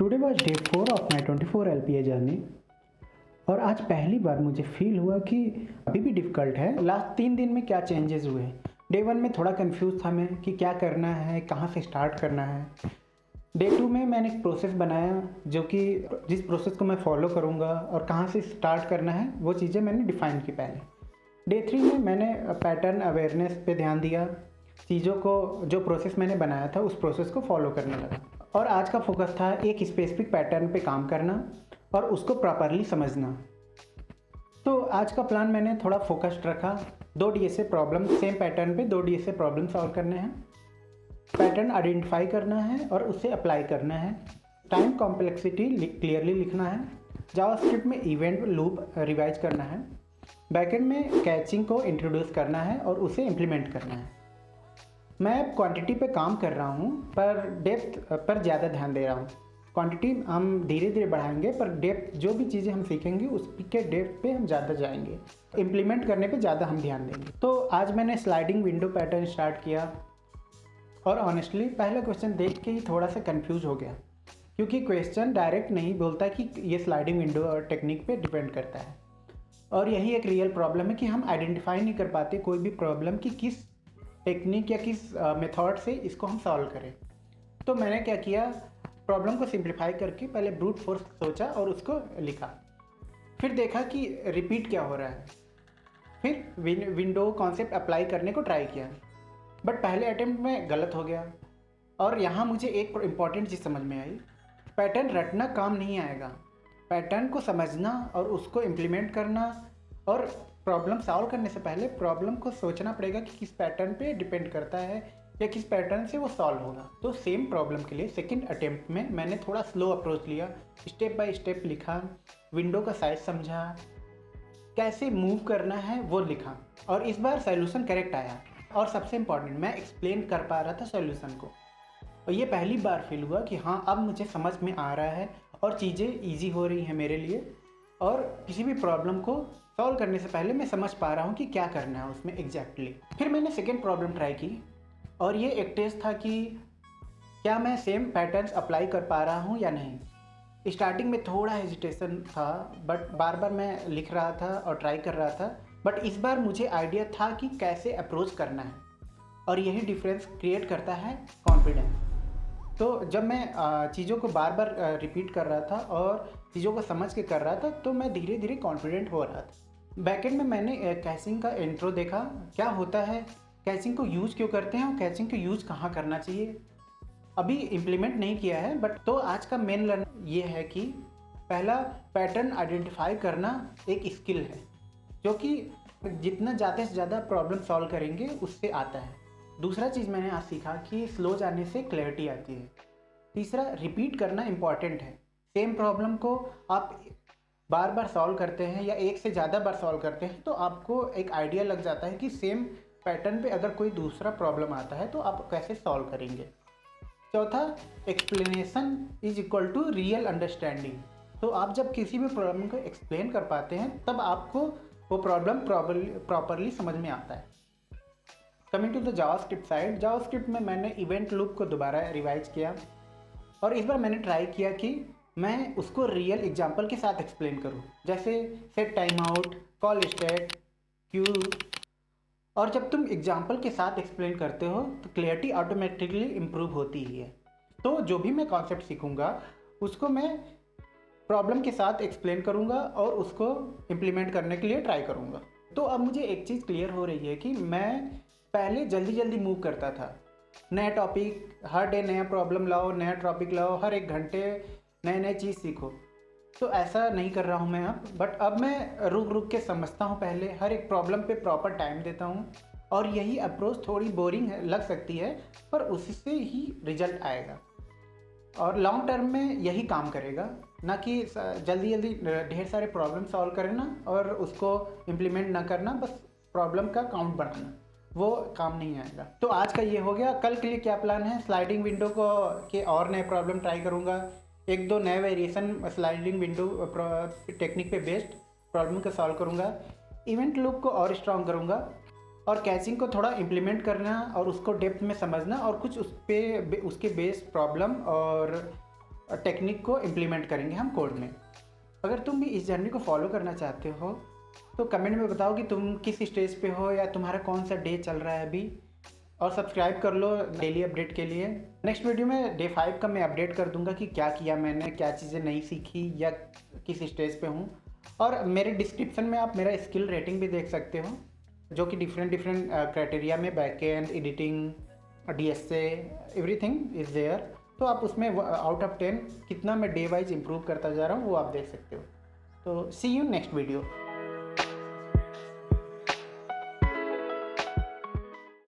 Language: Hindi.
Today was day 4 of my 24 LPA journey. और आज पहली बार मुझे फील हुआ कि अभी भी डिफ़िकल्ट है। लास्ट 3 दिन में क्या चेंजेस हुए। डे 1 में थोड़ा कंफ्यूज था मैं कि क्या करना है, कहाँ से स्टार्ट करना है। डे 2 में मैंने एक प्रोसेस बनाया जो कि जिस प्रोसेस को मैं फॉलो करूँगा और कहाँ से स्टार्ट करना है वो चीज़ें मैंने डिफ़ाइन की पहले। डे 3 में मैंने पैटर्न अवेयरनेस पे ध्यान दिया, चीज़ों को जो प्रोसेस मैंने बनाया था उस प्रोसेस को फॉलो करने लगा। और आज का फोकस था एक स्पेसिफिक पैटर्न पे काम करना और उसको प्रॉपरली समझना। तो आज का प्लान मैंने थोड़ा फोकस्ड रखा। 2 DSA प्रॉब्लम, सेम पैटर्न पे 2 DSA प्रॉब्लम सॉल्व करने हैं, पैटर्न आइडेंटिफाई करना है और उसे अप्लाई करना है, टाइम कॉम्प्लेक्सिटी क्लियरली लिखना है, जावास्क्रिप्ट में इवेंट लूप रिवाइज करना है, बैकएंड में कैचिंग को इंट्रोड्यूस करना है और उसे इम्प्लीमेंट करना है। मैं क्वांटिटी पे काम कर रहा हूँ पर डेप्थ पर ज़्यादा ध्यान दे रहा हूँ। क्वांटिटी हम धीरे धीरे बढ़ाएंगे पर डेप्थ, जो भी चीज़ें हम सीखेंगे उसके डेप्थ पे हम ज़्यादा जाएंगे, इम्प्लीमेंट करने पे ज़्यादा हम ध्यान देंगे। तो आज मैंने स्लाइडिंग विंडो पैटर्न स्टार्ट किया और ऑनेस्टली पहला क्वेश्चन देख के ही थोड़ा सा कंफ्यूज हो गया, क्योंकि क्वेश्चन डायरेक्ट नहीं बोलता कि ये स्लाइडिंग विंडो और टेक्निक पे डिपेंड करता है। और यही एक रियल प्रॉब्लम है कि हम आइडेंटिफाई नहीं कर पाते कोई भी प्रॉब्लम कि किस टेक्निक या किस मेथड से इसको हम सॉल्व करें। तो मैंने क्या किया, प्रॉब्लम को सिंप्लीफाई करके पहले ब्रूट फोर्स सोचा और उसको लिखा, फिर देखा कि रिपीट क्या हो रहा है, फिर विंडो कॉन्सेप्ट अप्लाई करने को ट्राई किया, बट पहले अटेम्प्ट में गलत हो गया। और यहाँ मुझे एक इम्पॉर्टेंट चीज़ समझ में आई, पैटर्न रटना काम नहीं आएगा, पैटर्न को समझना और उसको इम्प्लीमेंट करना और प्रॉब्लम सॉल्व करने से पहले प्रॉब्लम को सोचना पड़ेगा कि किस पैटर्न पे डिपेंड करता है या किस पैटर्न से वो सॉल्व होगा। तो सेम प्रॉब्लम के लिए सेकंड अटेम्प्ट में मैंने थोड़ा स्लो अप्रोच लिया, स्टेप बाय स्टेप लिखा, विंडो का साइज समझा, कैसे मूव करना है वो लिखा और इस बार सोल्यूशन करेक्ट आया। और सबसे इम्पॉर्टेंट, मैं एक्सप्लेन कर पा रहा था सोल्यूशन को और ये पहली बार फील हुआ कि हाँ अब मुझे समझ में आ रहा है और चीज़ें ईजी हो रही हैं मेरे लिए। और किसी भी प्रॉब्लम को सॉल्व करने से पहले मैं समझ पा रहा हूँ कि क्या करना है उसमें एग्जैक्टली। फिर मैंने सेकेंड प्रॉब्लम ट्राई की और ये एक टेस्ट था कि क्या मैं सेम पैटर्न्स अप्लाई कर पा रहा हूँ या नहीं। स्टार्टिंग में थोड़ा हेजिटेशन था बट बार बार मैं लिख रहा था और ट्राई कर रहा था, बट इस बार मुझे आइडिया था कि कैसे अप्रोच करना है और यही डिफरेंस क्रिएट करता है कॉन्फिडेंस। तो जब मैं चीज़ों को बार बार रिपीट कर रहा था और चीज़ों को समझ के कर रहा था तो मैं धीरे धीरे कॉन्फिडेंट हो रहा था। बैकएंड में मैंने कैचिंग का इंट्रो देखा, क्या होता है, कैचिंग को यूज़ क्यों करते हैं और कैचिंग को यूज़ कहाँ करना चाहिए। अभी इम्प्लीमेंट नहीं किया है बट तो आज का मेन लर्न ये है कि पहला, पैटर्न आइडेंटिफाई करना एक स्किल है जो कि जितना ज़्यादा से ज़्यादा प्रॉब्लम सॉल्व करेंगे उससे आता है। दूसरा चीज़ मैंने आज सीखा कि स्लो जाने से क्लैरिटी आती है। तीसरा, रिपीट करना इम्पॉर्टेंट है। सेम प्रॉब्लम को आप बार बार सॉल्व करते हैं या एक से ज़्यादा बार सॉल्व करते हैं तो आपको एक आइडिया लग जाता है कि सेम पैटर्न पे अगर कोई दूसरा प्रॉब्लम आता है तो आप कैसे सॉल्व करेंगे। चौथा, explanation is equal to real understanding. तो आप जब किसी भी प्रॉब्लम को एक्सप्लेन कर पाते हैं तब आपको वो प्रॉब्लम प्रॉपरली समझ में आता है। Coming to the JavaScript side, JavaScript में मैंने इवेंट लूप को दोबारा रिवाइज किया और इस बार मैंने ट्राई किया कि मैं उसको रियल एग्जांपल के साथ एक्सप्लेन करूं, जैसे set time out, call state, Q. और जब तुम एग्जांपल के साथ एक्सप्लेन करते हो तो क्लियरिटी ऑटोमेटिकली इम्प्रूव होती ही है। तो जो भी मैं कॉन्सेप्ट सीखूंगा उसको मैं प्रॉब्लम के साथ एक्सप्लेन करूंगा और उसको इम्प्लीमेंट करने के लिए ट्राई करूंगा। तो अब मुझे एक चीज़ क्लियर हो रही है कि मैं पहले जल्दी जल्दी मूव करता था, नया टॉपिक, हर डे नया प्रॉब्लम लाओ, नया टॉपिक लाओ, हर एक घंटे नए नए चीज़ सीखो। तो ऐसा नहीं कर रहा हूँ मैं अब, बट अब मैं रुक रुक के समझता हूँ, पहले हर एक प्रॉब्लम पे प्रॉपर टाइम देता हूँ। और यही अप्रोच थोड़ी बोरिंग लग सकती है पर उससे ही रिजल्ट आएगा और लॉन्ग टर्म में यही काम करेगा, ना कि जल्दी जल्दी ढेर सारे प्रॉब्लम सॉल्व करना और उसको इम्प्लीमेंट ना करना, बस प्रॉब्लम का काउंट बढ़ाना, वो काम नहीं आएगा। तो आज का ये हो गया। कल के लिए क्या प्लान है, स्लाइडिंग विंडो को के और नए प्रॉब्लम ट्राई करूँगा, 1-2 नए वेरिएशन स्लाइडिंग विंडो टेक्निक पे बेस्ड प्रॉब्लम को सॉल्व करूँगा, इवेंट लूप को और स्ट्रॉन्ग करूँगा और कैचिंग को थोड़ा इम्प्लीमेंट करना और उसको डेप्थ में समझना और कुछ उसके बेस्ड प्रॉब्लम और टेक्निक को इम्प्लीमेंट करेंगे हम कोड में। अगर तुम भी इस जर्नी को फॉलो करना चाहते हो तो कमेंट में बताओ कि तुम किस स्टेज पे हो या तुम्हारा कौन सा डे चल रहा है अभी, और सब्सक्राइब कर लो डेली अपडेट के लिए। नेक्स्ट वीडियो में डे 5 का मैं अपडेट कर दूंगा कि क्या किया मैंने, क्या चीज़ें नई सीखी या किस स्टेज पे हूँ। और मेरे डिस्क्रिप्शन में आप मेरा स्किल रेटिंग भी देख सकते हो, जो कि डिफरेंट क्राइटेरिया में backend, editing, DSA, everything is there. तो आप उसमें आउट ऑफ 10 कितना मैं डे वाइज इम्प्रूव करता जा रहा हूँ वो आप देख सकते हो। तो सी यू नेक्स्ट वीडियो।